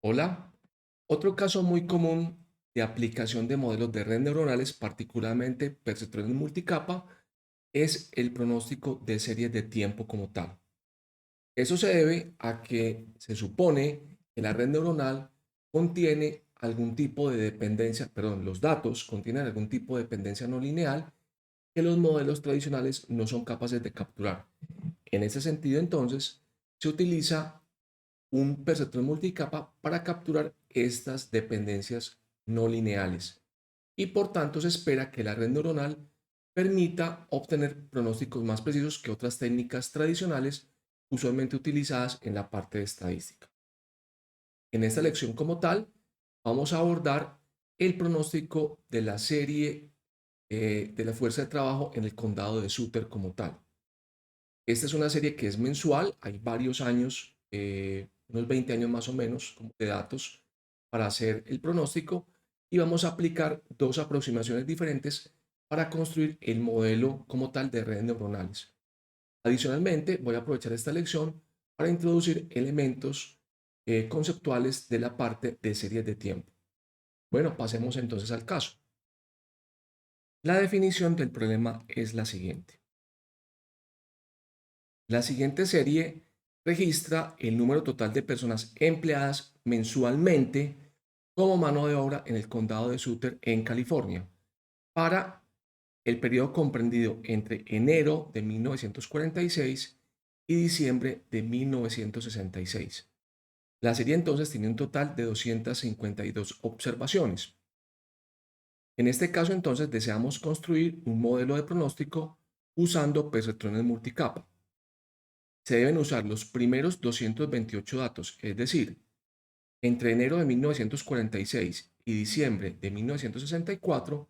Hola. Otro caso muy común de aplicación de modelos de redes neuronales, particularmente perceptrones multicapa, es el pronóstico de series de tiempo como tal. Eso se debe a que se supone que la red neuronal contiene algún tipo de dependencia, perdón, los datos contienen algún tipo de dependencia no lineal que los modelos tradicionales no son capaces de capturar. En ese sentido, entonces, se utiliza un perceptrón multicapa para capturar estas dependencias no lineales y por tanto se espera que la red neuronal permita obtener pronósticos más precisos que otras técnicas tradicionales usualmente utilizadas en la parte de estadística. En esta lección como tal, vamos a abordar el pronóstico de la serie de la fuerza de trabajo en el condado de Sutter como tal. Esta es una serie que es mensual, hay varios años, unos 20 años más o menos, como de datos para hacer el pronóstico y vamos a aplicar dos aproximaciones diferentes para construir el modelo como tal de redes neuronales. Adicionalmente, voy a aprovechar esta lección para introducir elementos conceptuales de la parte de series de tiempo. Bueno, pasemos entonces al caso. La definición del problema es la siguiente. La siguiente serie registra el número total de personas empleadas mensualmente como mano de obra en el condado de Sutter en California para el periodo comprendido entre enero de 1946 y diciembre de 1966. La serie entonces tiene un total de 252 observaciones. En este caso entonces deseamos construir un modelo de pronóstico usando perceptrones multicapa. Se deben usar los primeros 228 datos, es decir, entre enero de 1946 y diciembre de 1964,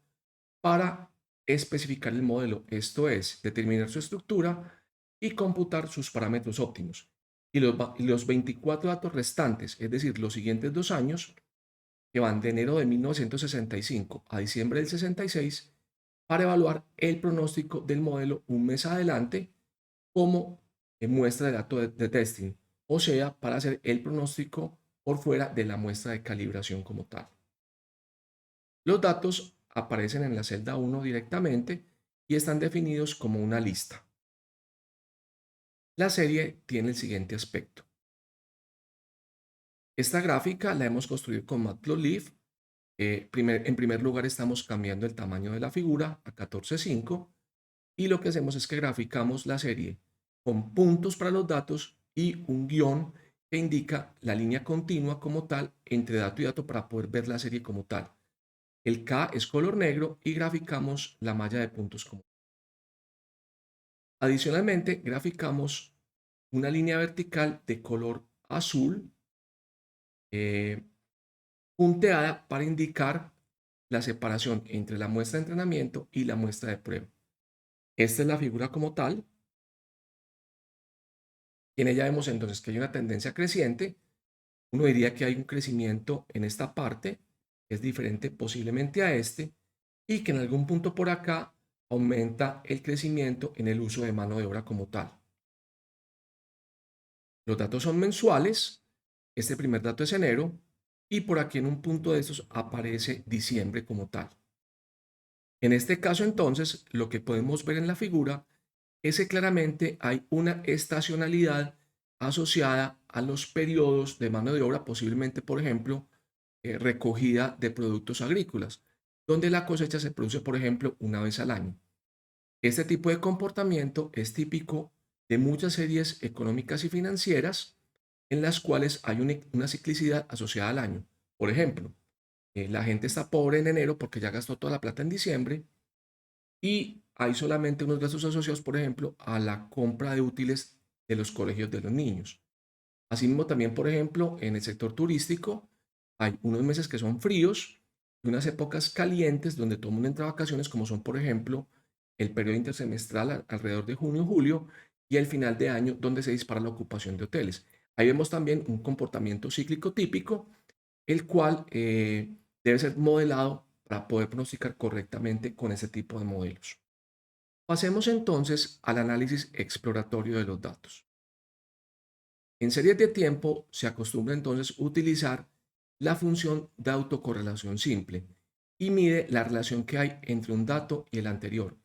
para especificar el modelo, esto es, determinar su estructura y computar sus parámetros óptimos. Y los 24 datos restantes, es decir, los siguientes 2 años, que van de enero de 1965 a diciembre del 66, para evaluar el pronóstico del modelo un mes adelante como muestra de datos de testing, o sea, para hacer el pronóstico por fuera de la muestra de calibración como tal. Los datos aparecen en la celda 1 directamente y están definidos como una lista. La serie tiene el siguiente aspecto. Esta gráfica la hemos construido con Matplotlib. En primer lugar estamos cambiando el tamaño de la figura a 14:5 y lo que hacemos es que graficamos la serie con puntos para los datos y un guión que indica la línea continua como tal entre dato y dato para poder ver la serie como tal. El K es color negro y graficamos la malla de puntos como. Adicionalmente, graficamos una línea vertical de color azul eh, punteada para indicar la separación entre la muestra de entrenamiento y la muestra de prueba. Esta es la figura como tal. Y en ella vemos entonces que hay una tendencia creciente. Uno diría que hay un crecimiento en esta parte, que es diferente posiblemente a este, y que en algún punto por acá aumenta el crecimiento en el uso de mano de obra como tal. Los datos son mensuales, este primer dato es enero, y por aquí en un punto de estos aparece diciembre como tal. En este caso entonces, lo que podemos ver en la figura es que claramente hay una estacionalidad asociada a los periodos de mano de obra, posiblemente, por ejemplo, recogida de productos agrícolas, donde la cosecha se produce, por ejemplo, una vez al año. Este tipo de comportamiento es típico de muchas series económicas y financieras en las cuales hay una ciclicidad asociada al año. Por ejemplo, la gente está pobre en enero porque ya gastó toda la plata en diciembre y hay solamente unos gastos asociados, por ejemplo, a la compra de útiles de los colegios de los niños. Asimismo, también, por ejemplo, en el sector turístico hay unos meses que son fríos y unas épocas calientes donde todo el mundo entra a vacaciones, como son, por ejemplo, el periodo intersemestral alrededor de junio y julio y el final de año donde se dispara la ocupación de hoteles. Ahí vemos también un comportamiento cíclico típico, el cual debe ser modelado para poder pronosticar correctamente con ese tipo de modelos. Pasemos entonces al análisis exploratorio de los datos. En series de tiempo se acostumbra entonces utilizar la función de autocorrelación simple y mide la relación que hay entre un dato y el anterior.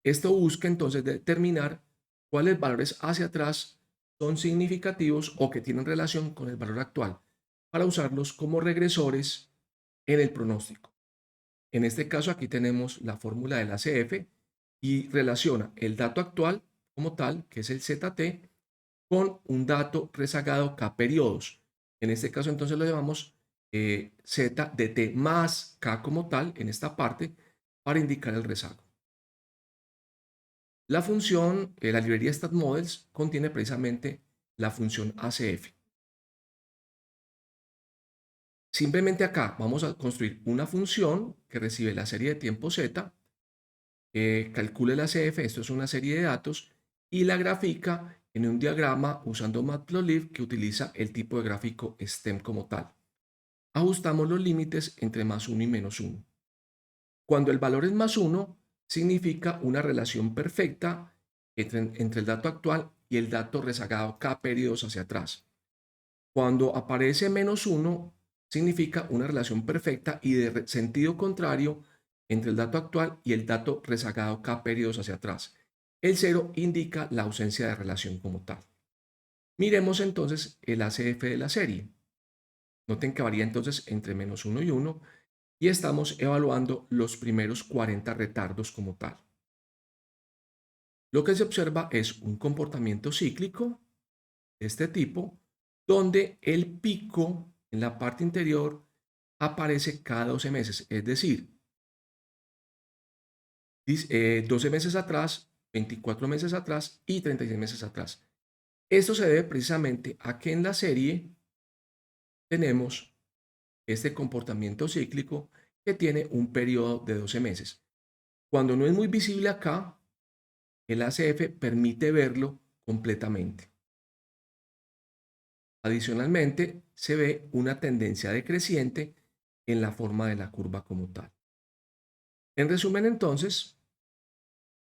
Esto busca entonces determinar cuáles valores hacia atrás son significativos o que tienen relación con el valor actual para usarlos como regresores en el pronóstico. En este caso aquí tenemos la fórmula del ACF y relaciona el dato actual como tal, que es el ZT, con un dato rezagado K periodos. En este caso entonces lo llamamos Z de T más K como tal en esta parte para indicar el rezago. La función, la librería StatModels contiene precisamente la función ACF. Simplemente acá vamos a construir una función que recibe la serie de tiempo Z, calcula el ACF, esto es una serie de datos, y la grafica en un diagrama usando Matplotlib que utiliza el tipo de gráfico STEM como tal. Ajustamos los límites entre +1 y -1. Cuando el valor es +1, significa una relación perfecta entre el dato actual y el dato rezagado K periodos hacia atrás. Cuando aparece -1, significa una relación perfecta y de sentido contrario entre el dato actual y el dato rezagado K periodos hacia atrás. El 0 indica la ausencia de relación como tal. Miremos entonces el ACF de la serie. Noten que varía entonces entre -1 y 1 y estamos evaluando los primeros 40 retardos como tal. Lo que se observa es un comportamiento cíclico de este tipo, donde el pico en la parte interior aparece cada 12 meses, es decir, 12 meses atrás, 24 meses atrás y 36 meses atrás. Esto se debe precisamente a que en la serie tenemos este comportamiento cíclico que tiene un periodo de 12 meses. Cuando no es muy visible acá, el ACF permite verlo completamente. Adicionalmente, se ve una tendencia decreciente en la forma de la curva como tal. En resumen, entonces,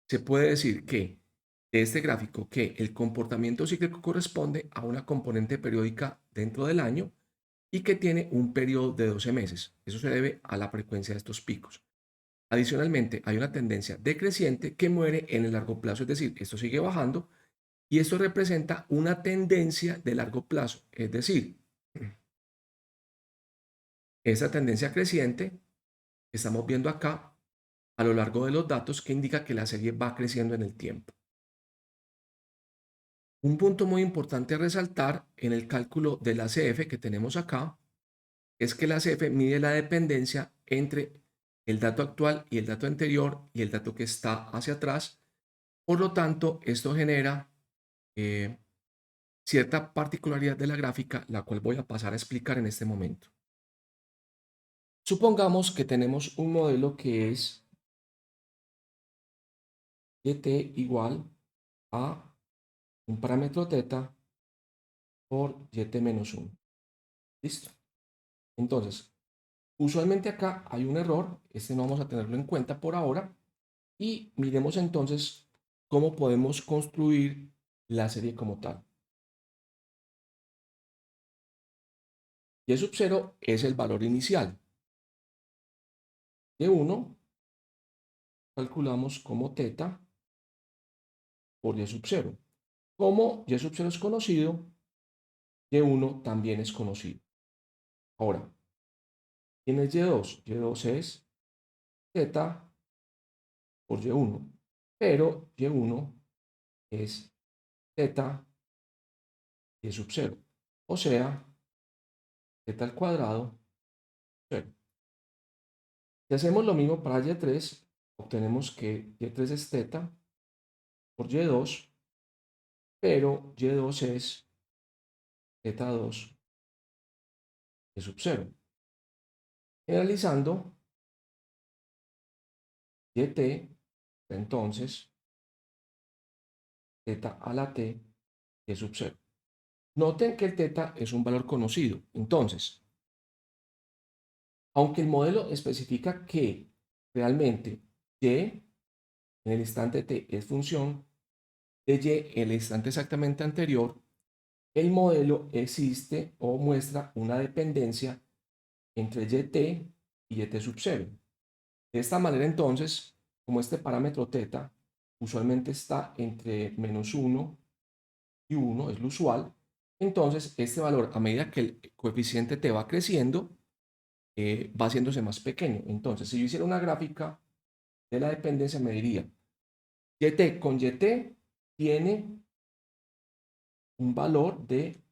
se puede decir que de este gráfico que el comportamiento cíclico corresponde a una componente periódica dentro del año y que tiene un periodo de 12 meses. Eso se debe a la frecuencia de estos picos. Adicionalmente, hay una tendencia decreciente que muere en el largo plazo, es decir, esto sigue bajando y esto representa una tendencia de largo plazo, es decir, esa tendencia creciente que estamos viendo acá a lo largo de los datos que indica que la serie va creciendo en el tiempo. Un punto muy importante a resaltar en el cálculo del ACF que tenemos acá es que el ACF mide la dependencia entre el dato actual y el dato anterior y el dato que está hacia atrás. Por lo tanto, esto genera eh, cierta particularidad de la gráfica, la cual voy a pasar a explicar en este momento. Supongamos que tenemos un modelo que es YT igual a un parámetro teta por YT-1. ¿Listo? Entonces, usualmente acá hay un error, este no vamos a tenerlo en cuenta por ahora, y miremos entonces cómo podemos construir la serie como tal. Y sub 0 es el valor inicial. Y1 calculamos como teta por Y sub 0. Como Y sub 0 es conocido, Y1 también es conocido. Ahora, ¿quién es Y2? Y2 es teta por Y1, pero Y1 es teta Y sub 0, o sea, teta al cuadrado 0. Si hacemos lo mismo para Y3, obtenemos que Y3 es teta por Y2, pero Y2 es teta 2 Y sub 0. Generalizando, YT, entonces, teta a la t Y sub 0. Noten que el teta es un valor conocido. Entonces, aunque el modelo especifica que realmente y en el instante t es función de y en el instante exactamente anterior, el modelo existe o muestra una dependencia entre yt y yt sub 0. De esta manera, entonces, como este parámetro θ usualmente está entre -1 y 1, es lo usual, entonces este valor, a medida que el coeficiente t va creciendo, va haciéndose más pequeño. Entonces, si yo hiciera una gráfica de la dependencia, me diría, yt con yt tiene un valor de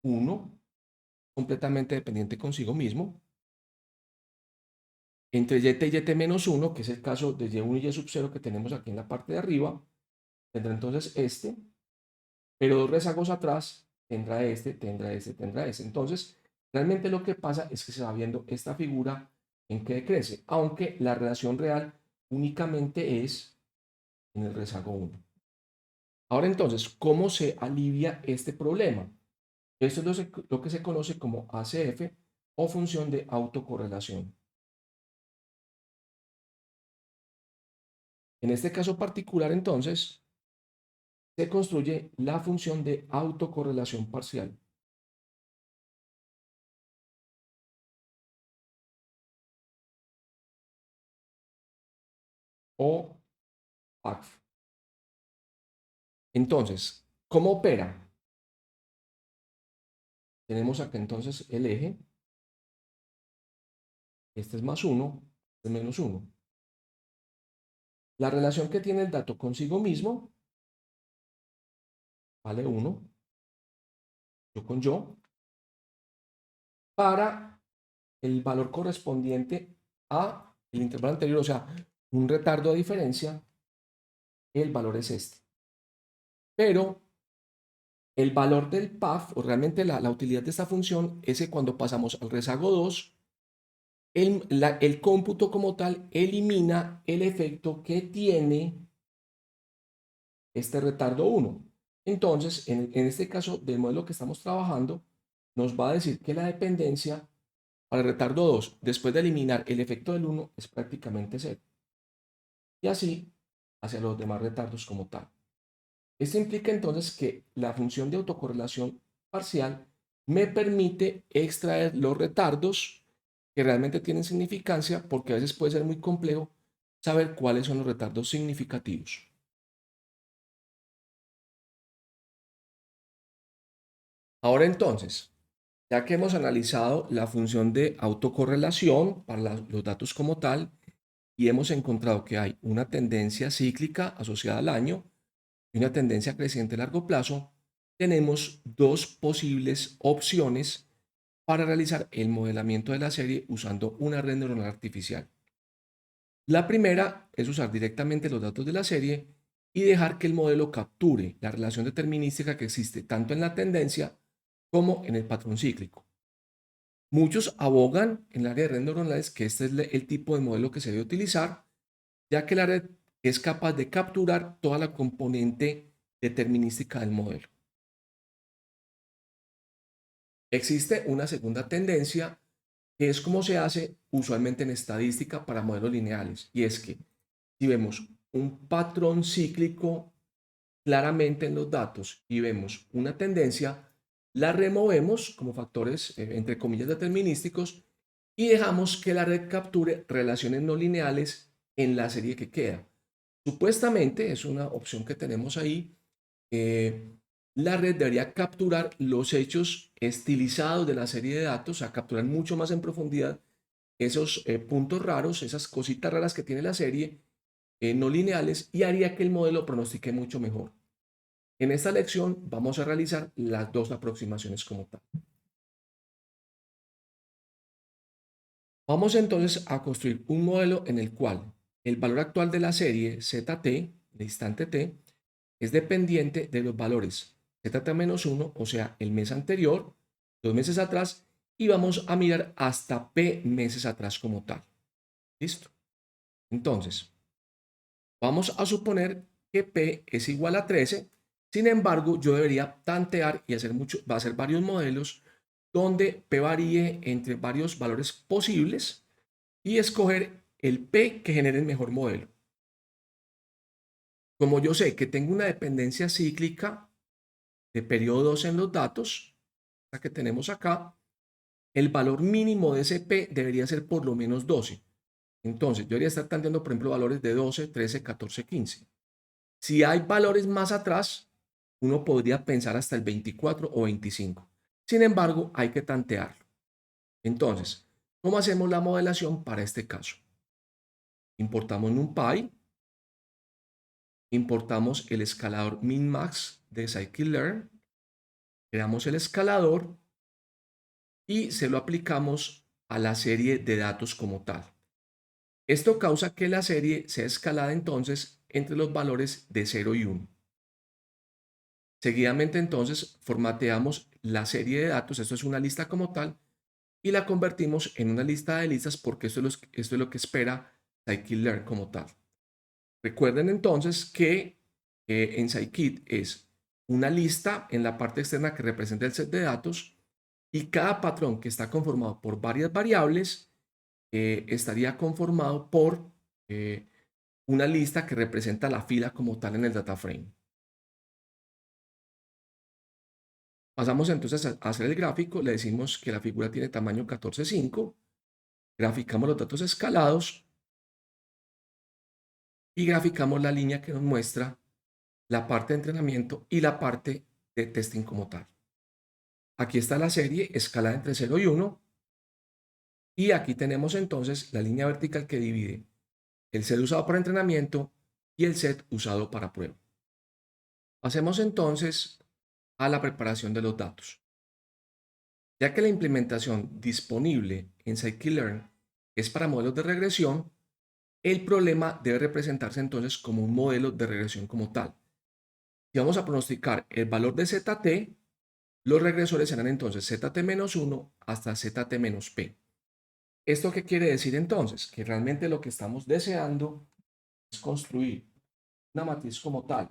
1, completamente dependiente consigo mismo, entre yt y yt menos 1, que es el caso de y1 y y sub 0 que tenemos aquí en la parte de arriba, tendrá entonces este, pero dos rezagos atrás tendrá este, tendrá este, tendrá este. Entonces, realmente lo que pasa es que se va viendo esta figura en que decrece, aunque la relación real únicamente es en el rezago 1. Ahora entonces, ¿cómo se alivia este problema? Esto es lo que se conoce como ACF o función de autocorrelación. En este caso particular, entonces, se construye la función de autocorrelación parcial o ACF. Entonces, ¿cómo opera? Tenemos acá entonces el eje, este es más 1, este es menos 1. La relación que tiene el dato consigo mismo vale 1, yo con yo, para el valor correspondiente a el intervalo anterior, o sea, un retardo de diferencia, el valor es este. Pero el valor del PAF, o realmente la utilidad de esta función, es que cuando pasamos al rezago 2, el cómputo como tal elimina el efecto que tiene este retardo 1. Entonces, en este caso del modelo que estamos trabajando, nos va a decir que la dependencia para el retardo 2, después de eliminar el efecto del 1, es prácticamente 0. Y así hacia los demás retardos como tal. Esto implica entonces que la función de autocorrelación parcial me permite extraer los retardos que realmente tienen significancia, porque a veces puede ser muy complejo saber cuáles son los retardos significativos. Ahora entonces, ya que hemos analizado la función de autocorrelación para los datos como tal y hemos encontrado que hay una tendencia cíclica asociada al año y una tendencia creciente a largo plazo, tenemos dos posibles opciones para realizar el modelamiento de la serie usando una red neuronal artificial. La primera es usar directamente los datos de la serie y dejar que el modelo capture la relación determinística que existe tanto en la tendencia como en el patrón cíclico. Muchos abogan en el área de redes neuronales que este es el tipo de modelo que se debe utilizar, ya que la red es capaz de capturar toda la componente determinística del modelo. Existe una segunda tendencia que es como se hace usualmente en estadística para modelos lineales, y es que si vemos un patrón cíclico claramente en los datos y vemos una tendencia, la removemos como factores, entre comillas, determinísticos y dejamos que la red capture relaciones no lineales en la serie que queda. Supuestamente es una opción que tenemos ahí. La red debería capturar los hechos estilizados de la serie de datos, a capturar mucho más en profundidad esos puntos raros, esas cositas raras que tiene la serie, no lineales, y haría que el modelo pronostique mucho mejor. En esta lección vamos a realizar las dos aproximaciones como tal. Vamos entonces a construir un modelo en el cual el valor actual de la serie ZT, de instante T, es dependiente de los valores ZT-1, o sea, el mes anterior, 2 meses atrás, y vamos a mirar hasta P meses atrás como tal. ¿Listo? Entonces, vamos a suponer que P es igual a 13. Sin embargo, yo debería tantear y hacer varios modelos donde P varíe entre varios valores posibles y escoger el P que genere el mejor modelo. Como yo sé que tengo una dependencia cíclica de periodos en los datos, la que tenemos acá, el valor mínimo de ese P debería ser por lo menos 12. Entonces, yo debería estar tanteando, por ejemplo, valores de 12, 13, 14, 15. Si hay valores más atrás, uno podría pensar hasta el 24 o 25. Sin embargo, hay que tantearlo. Entonces, ¿cómo hacemos la modelación para este caso? Importamos NumPy, importamos el escalador min-max de scikit-learn, creamos el escalador y se lo aplicamos a la serie de datos como tal. Esto causa que la serie sea escalada entonces entre los valores de 0 y 1. Seguidamente entonces formateamos la serie de datos, esto es una lista como tal, y la convertimos en una lista de listas porque esto es lo que espera scikit-learn como tal. Recuerden entonces que en scikit es una lista en la parte externa que representa el set de datos y cada patrón que está conformado por varias variables estaría conformado por una lista que representa la fila como tal en el data frame. Pasamos entonces a hacer el gráfico, le decimos que la figura tiene tamaño 14:5, graficamos los datos escalados y graficamos la línea que nos muestra la parte de entrenamiento y la parte de testing como tal. Aquí está la serie escalada entre 0 y 1 y aquí tenemos entonces la línea vertical que divide el set usado para entrenamiento y el set usado para prueba. Pasemos entonces a la preparación de los datos. Ya que la implementación disponible en scikit-learn es para modelos de regresión, el problema debe representarse entonces como un modelo de regresión como tal. Si vamos a pronosticar el valor de ZT, los regresores serán entonces ZT-1 hasta ZT-P. ¿Esto qué quiere decir entonces? Que realmente lo que estamos deseando es construir una matriz como tal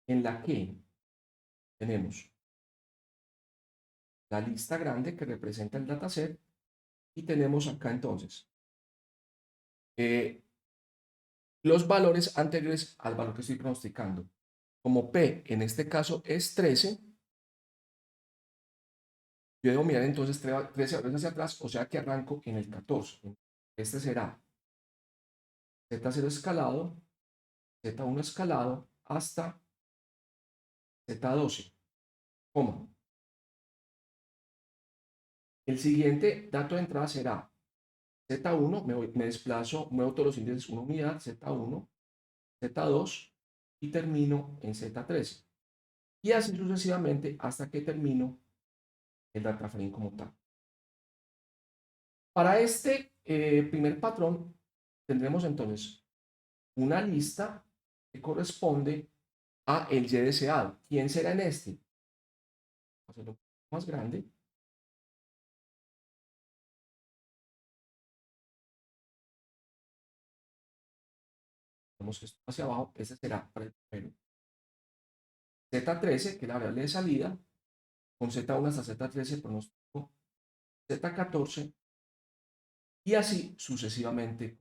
en la que tenemos la lista grande que representa el dataset y tenemos acá entonces los valores anteriores al valor que estoy pronosticando. Como P en este caso es 13, yo debo mirar entonces 13 valores hacia atrás, o sea que arranco en el 14. Este será Z0 escalado, Z1 escalado hasta Z12, coma. El siguiente dato de entrada será Z1, me desplazo, muevo todos los índices una unidad, Z1, Z2 y termino en Z13. Y así sucesivamente hasta que termino el data frame como tal. Para este primer patrón tendremos entonces una lista que corresponde a el Y deseado. ¿Quién será en este? Voy a hacerlo más grande. Vamos esto hacia abajo. Este será para el primero. Z13, que es la variable de salida, con Z1 hasta Z13 pronóstico Z14 y así sucesivamente.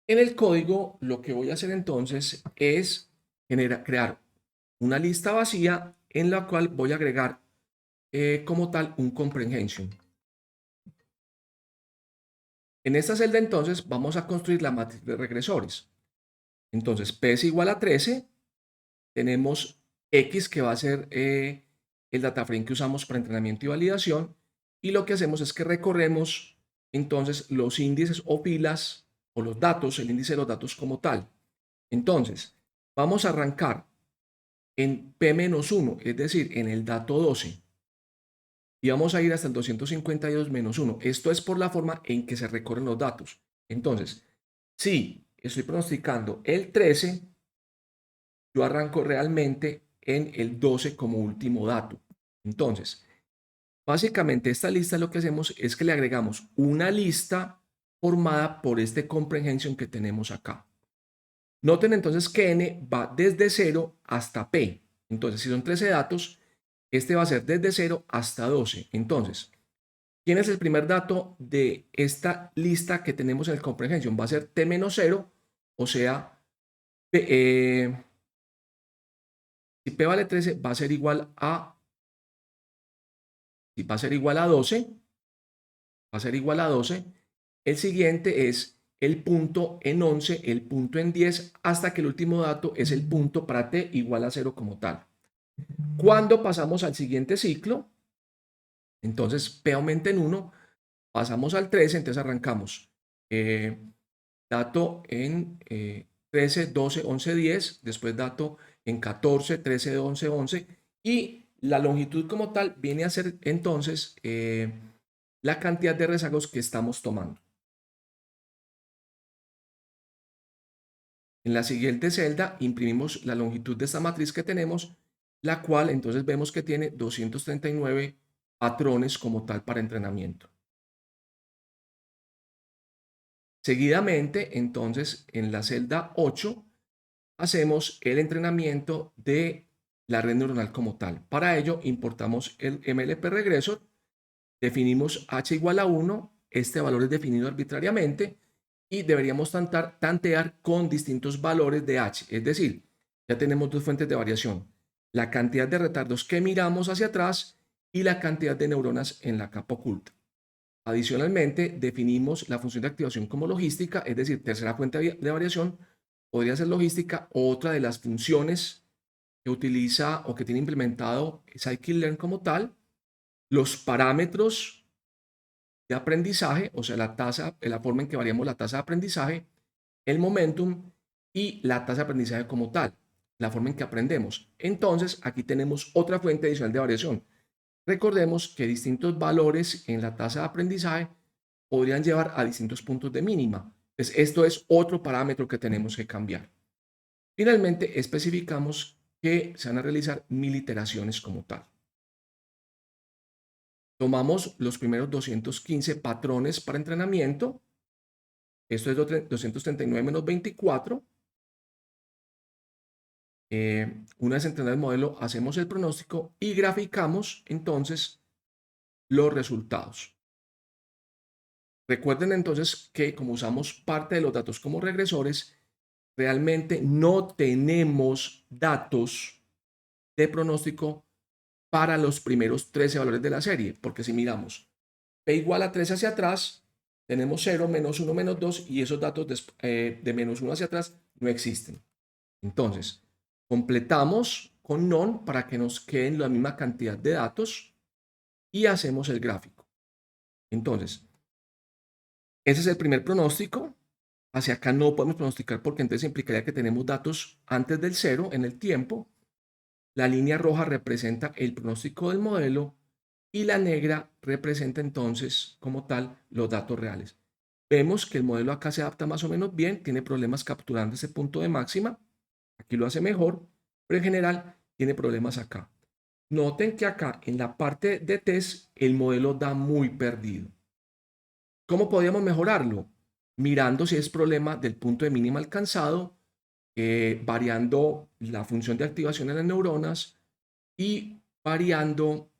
En el código lo que voy a hacer entonces es crear una lista vacía en la cual voy a agregar como tal un comprehension. En esta celda entonces vamos a construir la matriz de regresores. Entonces P es igual a 13, tenemos X que va a ser el data frame que usamos para entrenamiento y validación y lo que hacemos es que recorremos entonces los índices o filas o los datos, el índice de los datos como tal. Entonces, vamos a arrancar en P-1, es decir, en el dato 12. Y vamos a ir hasta el 252-1. Esto es por la forma en que se recorren los datos. Entonces, si estoy pronosticando el 13, yo arranco realmente en el 12 como último dato. Entonces, básicamente esta lista lo que hacemos es que le agregamos una lista formada por este comprehension que tenemos acá. Noten entonces que n va desde 0 hasta p. Entonces, si son 13 datos, este va a ser desde 0 hasta 12. Entonces, ¿quién es el primer dato de esta lista que tenemos en el comprehension? Va a ser t-0, o sea, Si P vale 13, va a ser igual a, si va a ser igual a 12, va a ser igual a 12. El siguiente es el punto en 11, el punto en 10, hasta que el último dato es el punto para T igual a 0 como tal. Cuando pasamos al siguiente ciclo, entonces P aumenta en 1, pasamos al 13, entonces arrancamos dato en 13, 12, 11, 10, después dato en 14, 13, 11, 11, y la longitud como tal viene a ser entonces la cantidad de rezagos que estamos tomando. En la siguiente celda imprimimos la longitud de esta matriz que tenemos, la cual entonces vemos que tiene 239 patrones como tal para entrenamiento. Seguidamente, entonces, en la celda 8, hacemos el entrenamiento de la red neuronal como tal. Para ello, importamos el MLP Regressor, definimos h igual a 1, este valor es definido arbitrariamente, y deberíamos tantear con distintos valores de h. Es decir, ya tenemos dos fuentes de variación: la cantidad de retardos que miramos hacia atrás y la cantidad de neuronas en la capa oculta. Adicionalmente, definimos la función de activación como logística, es decir, tercera fuente de variación podría ser logística. Otra de las funciones que utiliza o que tiene implementado Scikit-learn como tal, los parámetros de aprendizaje, o sea, la tasa, la forma en que variamos la tasa de aprendizaje, el momentum y la tasa de aprendizaje como tal, la forma en que aprendemos. Entonces, aquí tenemos otra fuente adicional de variación. Recordemos que distintos valores en la tasa de aprendizaje podrían llevar a distintos puntos de mínima. Entonces, esto es otro parámetro que tenemos que cambiar. Finalmente, especificamos que se van a realizar 1000 iteraciones como tal. Tomamos los primeros 215 patrones para entrenamiento. Esto es 239 menos 24. Una vez entrenado el modelo, hacemos el pronóstico y graficamos entonces los resultados. Recuerden entonces que como usamos parte de los datos como regresores, realmente no tenemos datos de pronóstico para los primeros 13 valores de la serie, porque si miramos P igual a 3 hacia atrás, tenemos 0, menos 1, menos 2, y esos datos de menos 1 hacia atrás no existen. Entonces, completamos con non para que nos queden la misma cantidad de datos y hacemos el gráfico. Entonces, ese es el primer pronóstico. Hacia acá no podemos pronosticar porque entonces implicaría que tenemos datos antes del 0 en el tiempo. La línea roja representa el pronóstico del modelo y la negra representa entonces como tal los datos reales. Vemos que el modelo acá se adapta más o menos bien, tiene problemas capturando ese punto de máxima. Aquí lo hace mejor, pero en general tiene problemas acá. Noten que acá en la parte de test el modelo da muy perdido. ¿Cómo podríamos mejorarlo? Mirando si es problema del punto de mínima alcanzado, variando la función de activación en las neuronas y variando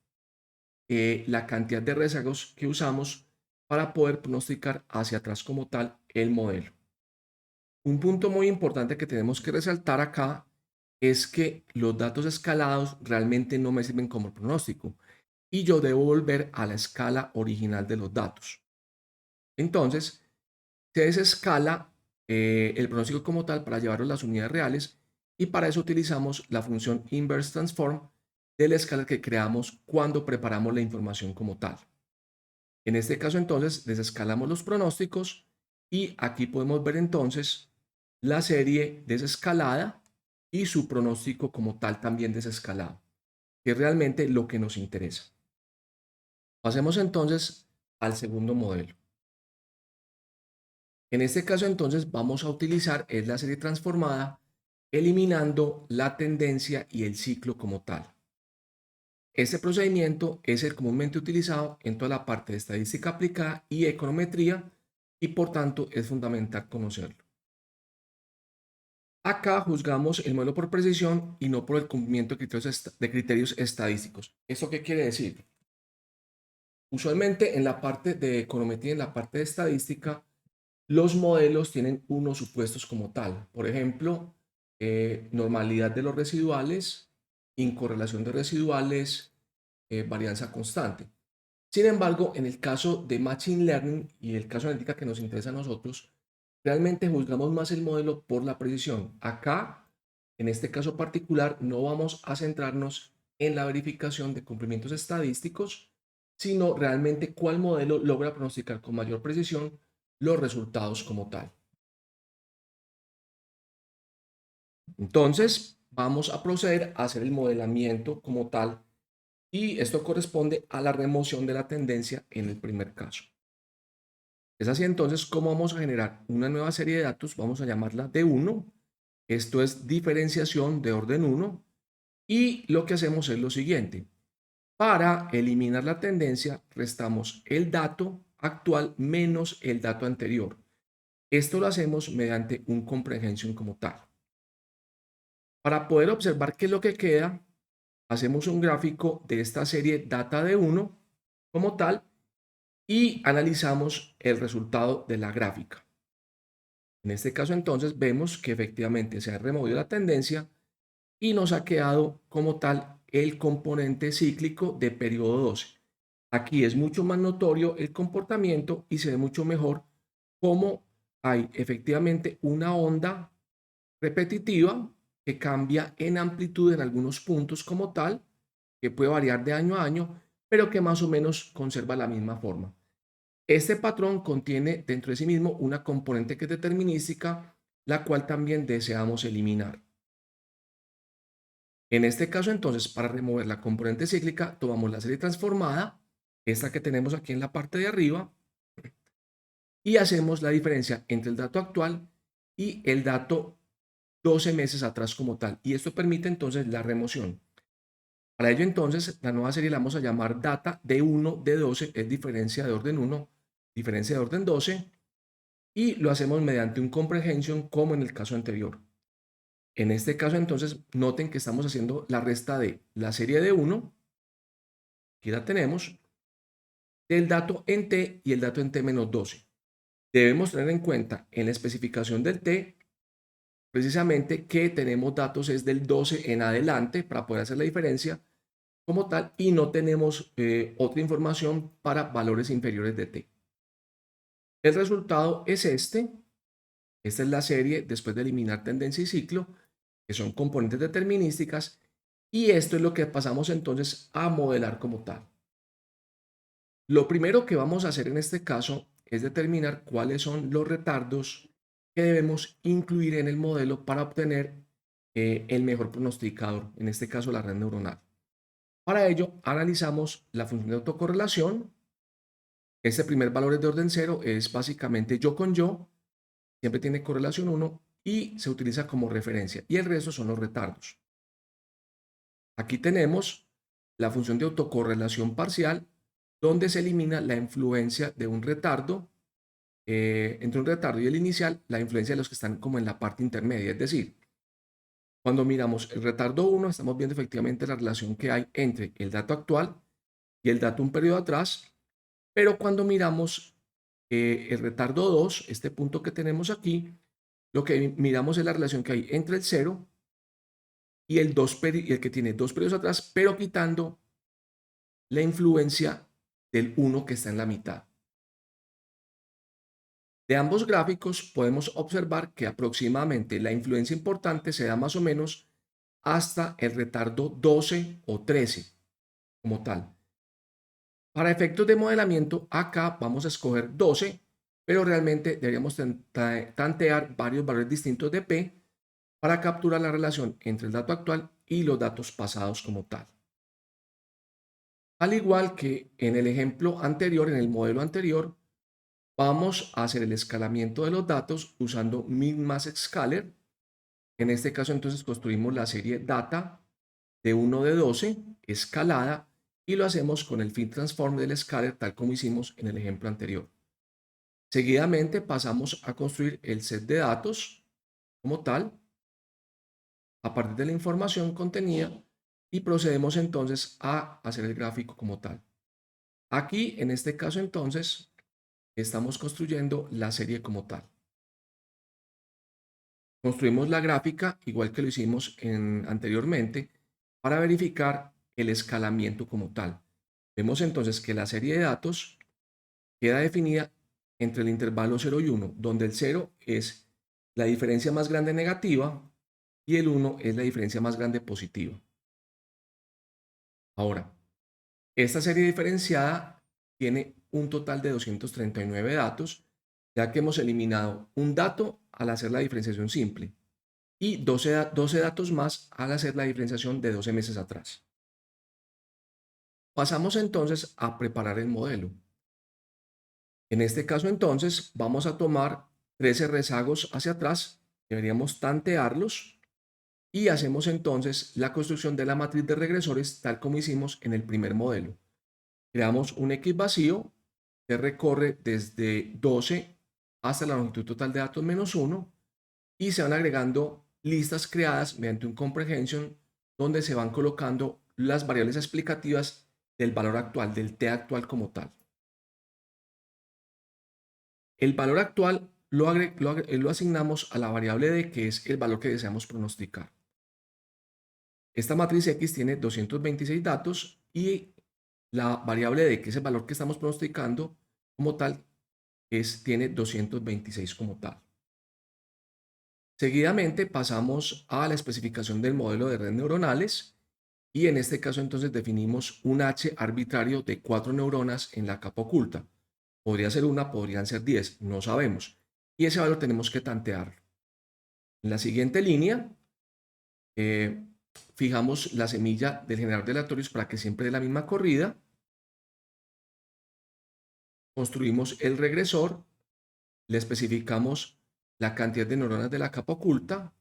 la cantidad de rezagos que usamos para poder pronosticar hacia atrás como tal el modelo. Un punto muy importante que tenemos que resaltar acá es que los datos escalados realmente no me sirven como pronóstico y yo debo volver a la escala original de los datos. Entonces, se desescala el pronóstico como tal para llevarlo a las unidades reales, y para eso utilizamos la función inverse transform de la escala que creamos cuando preparamos la información como tal. En este caso entonces desescalamos los pronósticos y aquí podemos ver entonces la serie desescalada y su pronóstico como tal también desescalado, que es realmente lo que nos interesa. Pasemos entonces al segundo modelo. En este caso entonces vamos a utilizar la serie transformada, eliminando la tendencia y el ciclo como tal. Este procedimiento es el comúnmente utilizado en toda la parte de estadística aplicada y econometría, y por tanto es fundamental conocerlo. Acá juzgamos el modelo por precisión y no por el cumplimiento de criterios estadísticos. ¿Esto qué quiere decir? Usualmente en la parte de econometría, en la parte de estadística, los modelos tienen unos supuestos como tal. Por ejemplo, normalidad de los residuales, incorrelación de residuales, varianza constante. Sin embargo, en el caso de Machine Learning y el caso de analítica que nos interesa a nosotros, realmente juzgamos más el modelo por la precisión. Acá, en este caso particular, no vamos a centrarnos en la verificación de cumplimientos estadísticos, sino realmente cuál modelo logra pronosticar con mayor precisión los resultados como tal. Entonces, vamos a proceder a hacer el modelamiento como tal y esto corresponde a la remoción de la tendencia en el primer caso. Es así entonces como vamos a generar una nueva serie de datos, vamos a llamarla D1, esto es diferenciación de orden 1 y lo que hacemos es lo siguiente. Para eliminar la tendencia, restamos el dato actual menos el dato anterior. Esto lo hacemos mediante un comprehension como tal. Para poder observar qué es lo que queda, hacemos un gráfico de esta serie data de 1 como tal y analizamos el resultado de la gráfica. En este caso entonces vemos que efectivamente se ha removido la tendencia y nos ha quedado como tal el componente cíclico de periodo 12. Aquí es mucho más notorio el comportamiento y se ve mucho mejor cómo hay efectivamente una onda repetitiva que cambia en amplitud en algunos puntos como tal, que puede variar de año a año, pero que más o menos conserva la misma forma. Este patrón contiene dentro de sí mismo una componente que es determinística, la cual también deseamos eliminar. En este caso, entonces, para remover la componente cíclica, tomamos la serie transformada, esta que tenemos aquí en la parte de arriba, y hacemos la diferencia entre el dato actual y el dato 12 meses atrás como tal. Y esto permite entonces la remoción. Para ello, entonces, la nueva serie la vamos a llamar data D1, D12, es diferencia de orden 1, diferencia de orden 12, y lo hacemos mediante un comprehension como en el caso anterior. En este caso, entonces, noten que estamos haciendo la resta de la serie de 1, aquí la tenemos, del dato en t y el dato en t-12. Debemos tener en cuenta en la especificación del t, precisamente que tenemos datos es del 12 en adelante para poder hacer la diferencia como tal y no tenemos otra información para valores inferiores de t. El resultado es este. Esta es la serie después de eliminar tendencia y ciclo, que son componentes determinísticas, y esto es lo que pasamos entonces a modelar como tal. Lo primero que vamos a hacer en este caso es determinar cuáles son los retardos que debemos incluir en el modelo para obtener el mejor pronosticador, en este caso la red neuronal. Para ello, analizamos la función de autocorrelación. Este primer valor es de orden 0, es básicamente yo con yo, siempre tiene correlación 1 y se utiliza como referencia. Y el resto son los retardos. Aquí tenemos la función de autocorrelación parcial, donde se elimina la influencia de un retardo. Entre un retardo y el inicial, la influencia de los que están como en la parte intermedia. Es decir, cuando miramos el retardo 1, estamos viendo efectivamente la relación que hay entre el dato actual y el dato un periodo atrás. Pero cuando miramos el retardo 2, este punto que tenemos aquí, lo que miramos es la relación que hay entre el 0 y el que tiene dos periodos atrás, pero quitando la influencia del 1 que está en la mitad. De ambos gráficos podemos observar que aproximadamente la influencia importante se da más o menos hasta el retardo 12 o 13 como tal. Para efectos de modelamiento, acá vamos a escoger 12, pero realmente deberíamos tantear varios valores distintos de P para capturar la relación entre el dato actual y los datos pasados como tal. Al igual que en el ejemplo anterior, en el modelo anterior, vamos a hacer el escalamiento de los datos usando min-max-scaler. En este caso, entonces, construimos la serie data de 1 de 12 escalada y lo hacemos con el fit transform del scaler tal como hicimos en el ejemplo anterior. Seguidamente pasamos a construir el set de datos como tal a partir de la información contenida y procedemos entonces a hacer el gráfico como tal. Aquí, en este caso entonces, estamos construyendo la serie como tal. Construimos la gráfica igual que lo hicimos anteriormente para verificar el escalamiento como tal. Vemos entonces que la serie de datos queda definida entre el intervalo 0 y 1, donde el 0 es la diferencia más grande negativa y el 1 es la diferencia más grande positiva. Ahora, esta serie diferenciada tiene un total de 239 datos, ya que hemos eliminado un dato al hacer la diferenciación simple y 12 datos más al hacer la diferenciación de 12 meses atrás. Pasamos entonces a preparar el modelo. En este caso entonces vamos a tomar 13 rezagos hacia atrás, deberíamos tantearlos y hacemos entonces la construcción de la matriz de regresores tal como hicimos en el primer modelo. Creamos un X vacío que recorre desde 12 hasta la longitud total de datos menos 1 y se van agregando listas creadas mediante un comprehension donde se van colocando las variables explicativas del valor actual, del T actual como tal. El valor actual lo asignamos a la variable D, que es el valor que deseamos pronosticar. Esta matriz X tiene 226 datos y la variable D, que es el valor que estamos pronosticando como tal, tiene 226 como tal. Seguidamente pasamos a la especificación del modelo de redes neuronales y en este caso entonces definimos un H arbitrario de 4 neuronas en la capa oculta. Podría ser una, podrían ser 10, no sabemos. Y ese valor tenemos que tantearlo. En la siguiente línea, fijamos la semilla del generador de aleatorios para que siempre dé la misma corrida. Construimos el regresor, le especificamos la cantidad de neuronas de la capa oculta,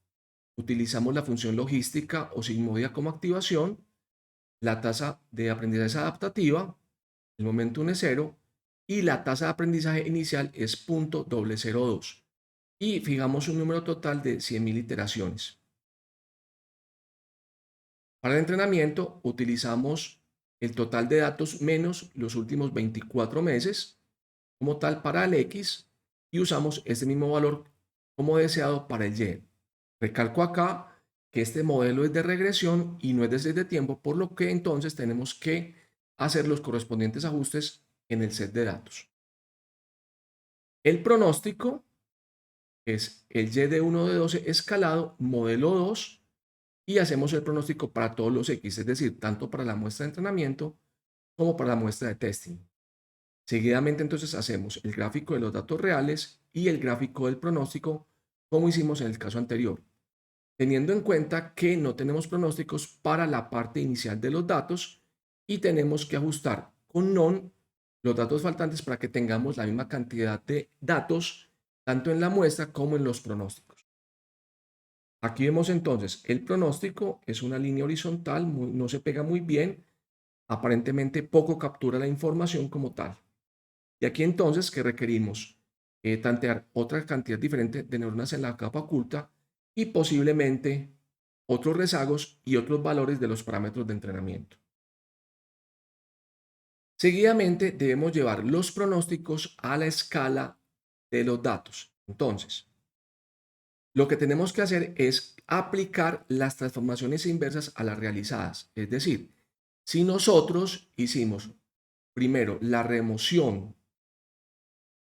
utilizamos la función logística o sigmodia como activación, la tasa de aprendizaje adaptativa, el momento 1 es 0 y la tasa de aprendizaje inicial es 0.002 y fijamos un número total de 100.000 iteraciones. Para el entrenamiento utilizamos el total de datos menos los últimos 24 meses como tal para el X y usamos este mismo valor como deseado para el Y. Recalco acá que este modelo es de regresión y no es desde tiempo, por lo que entonces tenemos que hacer los correspondientes ajustes en el set de datos. El pronóstico es el Y de 1 de 12 escalado, modelo 2, y hacemos el pronóstico para todos los X, es decir, tanto para la muestra de entrenamiento como para la muestra de testing. Seguidamente entonces hacemos el gráfico de los datos reales y el gráfico del pronóstico, como hicimos en el caso anterior, teniendo en cuenta que no tenemos pronósticos para la parte inicial de los datos y tenemos que ajustar con non los datos faltantes para que tengamos la misma cantidad de datos tanto en la muestra como en los pronósticos. Aquí vemos entonces el pronóstico, es una línea horizontal, no se pega muy bien, aparentemente poco captura la información como tal. Y aquí entonces que requerimos tantear otra cantidad diferente de neuronas en la capa oculta y posiblemente otros rezagos y otros valores de los parámetros de entrenamiento. Seguidamente debemos llevar los pronósticos a la escala de los datos. Entonces, lo que tenemos que hacer es aplicar las transformaciones inversas a las realizadas. Es decir, si nosotros hicimos primero la remoción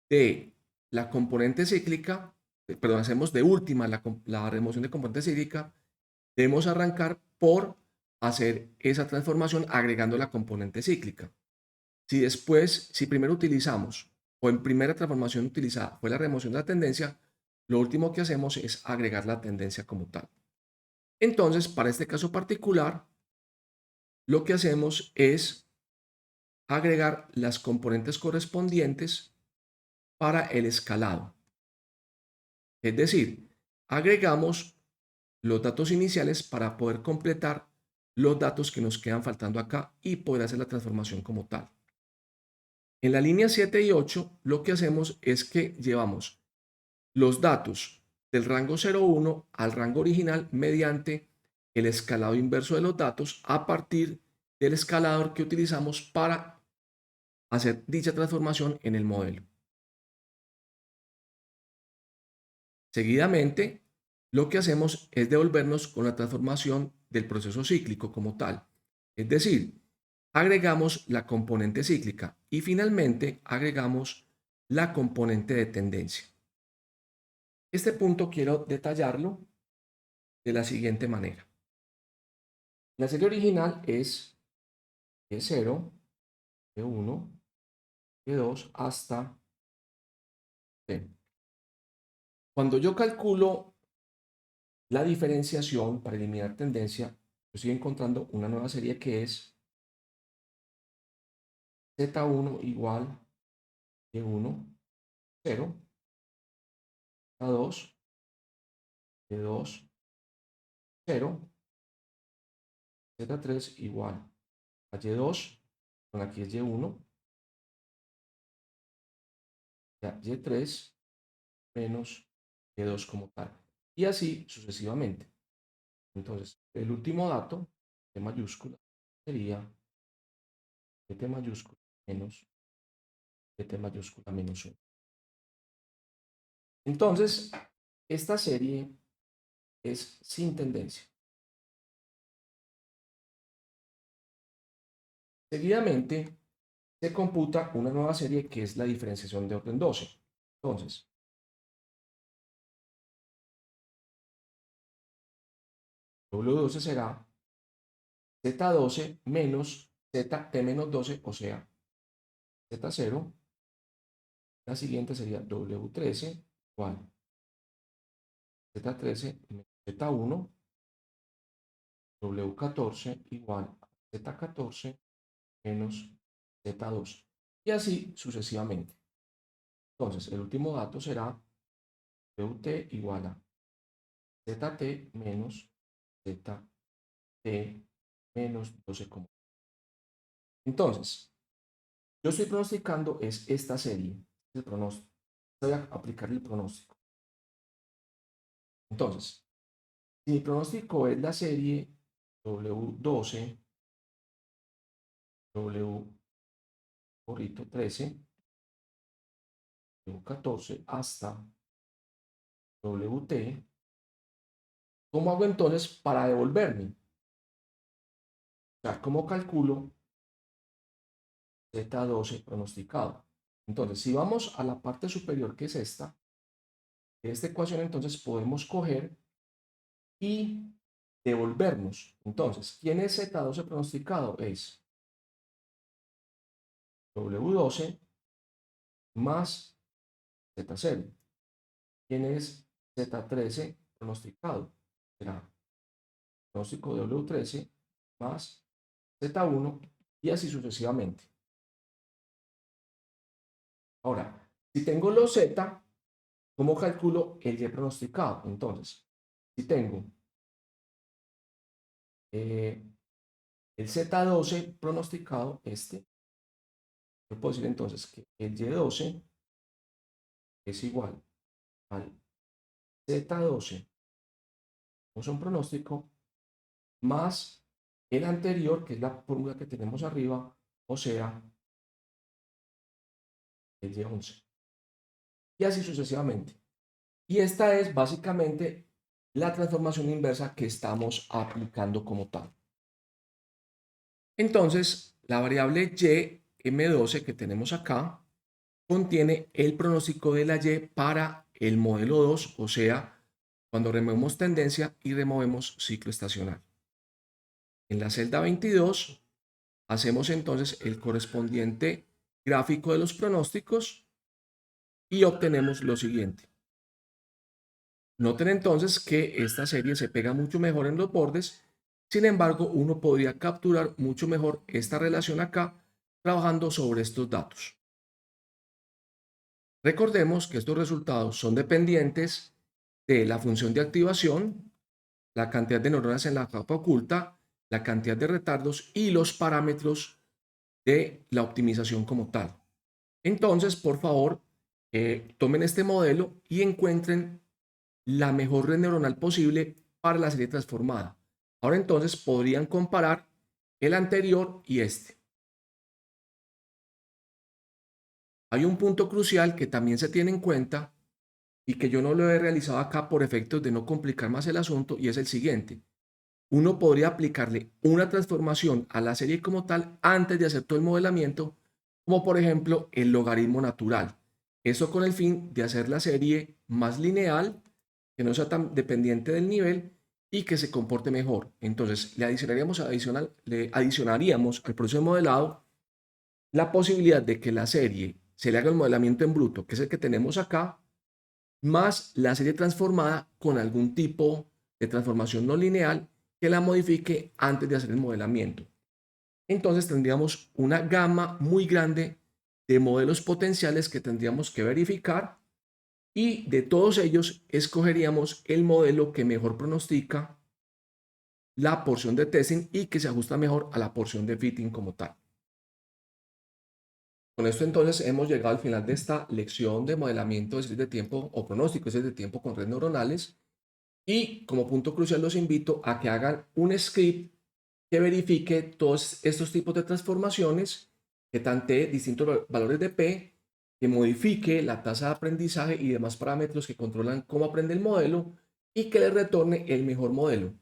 de la componente cíclica, perdón, hacemos de última la remoción de componente cíclica, debemos arrancar por hacer esa transformación agregando la componente cíclica. Si primero utilizamos o en primera transformación utilizada fue la remoción de la tendencia, lo último que hacemos es agregar la tendencia como tal. Entonces, para este caso particular, lo que hacemos es agregar las componentes correspondientes para el escalado. Es decir, agregamos los datos iniciales para poder completar los datos que nos quedan faltando acá y poder hacer la transformación como tal. En la línea 7 y 8, lo que hacemos es que llevamos los datos del rango 0,1 al rango original mediante el escalado inverso de los datos a partir del escalador que utilizamos para hacer dicha transformación en el modelo. Seguidamente, lo que hacemos es devolvernos con la transformación del proceso cíclico como tal. Es decir, agregamos la componente cíclica y finalmente agregamos la componente de tendencia. Este punto quiero detallarlo de la siguiente manera. La serie original es E0, E1, E2 hasta T. Cuando yo calculo la diferenciación para eliminar tendencia, yo estoy encontrando una nueva serie que es Z1 igual E1, 0, A2, E2, 0, Z3 igual a Y2, con aquí es Y1, ya Y3 menos Y2 como tal. Y así sucesivamente. Entonces, el último dato, T mayúscula, sería T mayúscula menos T mayúscula menos 1. Entonces, esta serie es sin tendencia. Seguidamente, se computa una nueva serie que es la diferenciación de orden 12. Entonces, W12 será Z12 menos ZT menos 12, o sea, Z0. La siguiente sería W13 igual Z13 menos Z1, W14 igual a Z14 menos Z2. Y así sucesivamente. Entonces, el último dato será WT igual a ZT menos ZT menos 12. Entonces, yo estoy pronosticando es esta serie, el pronóstico. Voy a aplicar el pronóstico. Entonces, si mi pronóstico es la serie W12, W13, W14 hasta WT, ¿cómo hago entonces para devolverme? O sea, ¿cómo calculo Z12 pronosticado? Entonces, si vamos a la parte superior, que es esta, de esta ecuación, entonces podemos coger y devolvernos. Entonces, ¿quién es Z12 pronosticado? Es W12 más Z0. ¿Quién es Z13 pronosticado? Será pronóstico de W13 más Z1 y así sucesivamente. Ahora, si tengo los Z, ¿cómo calculo el Y pronosticado? Entonces, si tengo el Z12 pronosticado, yo puedo decir entonces que el Y12 es igual al Z12, es un pronóstico, más el anterior, que es la fórmula que tenemos arriba, o sea, el Y11. Y así sucesivamente. Y esta es básicamente la transformación inversa que estamos aplicando como tal. Entonces, la variable y, M12 que tenemos acá, contiene el pronóstico de la Y para el modelo 2, o sea, cuando removemos tendencia y removemos ciclo estacional. En la celda 22, hacemos entonces el correspondiente gráfico de los pronósticos y obtenemos lo siguiente. Noten entonces que esta serie se pega mucho mejor en los bordes. Sin embargo, uno podría capturar mucho mejor esta relación acá trabajando sobre estos datos. Recordemos que estos resultados son dependientes de la función de activación, la cantidad de neuronas en la capa oculta, la cantidad de retardos y los parámetros de la optimización como tal. Entonces, por favor, tomen este modelo y encuentren la mejor red neuronal posible para la serie transformada. Ahora entonces podrían comparar el anterior y este. Hay un punto crucial que también se tiene en cuenta y que yo no lo he realizado acá por efectos de no complicar más el asunto, y es el siguiente. uno podría aplicarle una transformación a la serie como tal antes de hacer todo el modelamiento, como por ejemplo el logaritmo natural. Eso con el fin de hacer la serie más lineal, que no sea tan dependiente del nivel y que se comporte mejor. Entonces le adicionaríamos al proceso de modelado la posibilidad de que la serie se le haga el modelamiento en bruto, que es el que tenemos acá, más la serie transformada con algún tipo de transformación no lineal que la modifique antes de hacer el modelamiento. Entonces tendríamos una gama muy grande de modelos potenciales que tendríamos que verificar y de todos ellos escogeríamos el modelo que mejor pronostica la porción de testing y que se ajusta mejor a la porción de fitting como tal. Con esto entonces hemos llegado al final de esta lección de modelamiento de series de tiempo o pronóstico de series de tiempo con redes neuronales. Y como punto crucial los invito a que hagan un script que verifique todos estos tipos de transformaciones, que tantee distintos valores de P, que modifique la tasa de aprendizaje y demás parámetros que controlan cómo aprende el modelo y que le retorne el mejor modelo.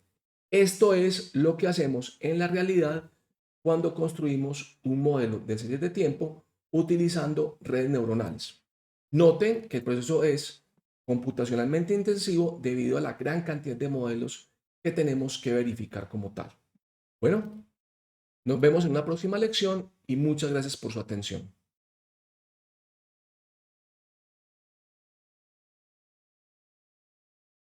Esto es lo que hacemos en la realidad cuando construimos un modelo de series de tiempo utilizando redes neuronales. Noten que el proceso es computacionalmente intensivo debido a la gran cantidad de modelos que tenemos que verificar como tal. Bueno, nos vemos en una próxima lección y muchas gracias por su atención.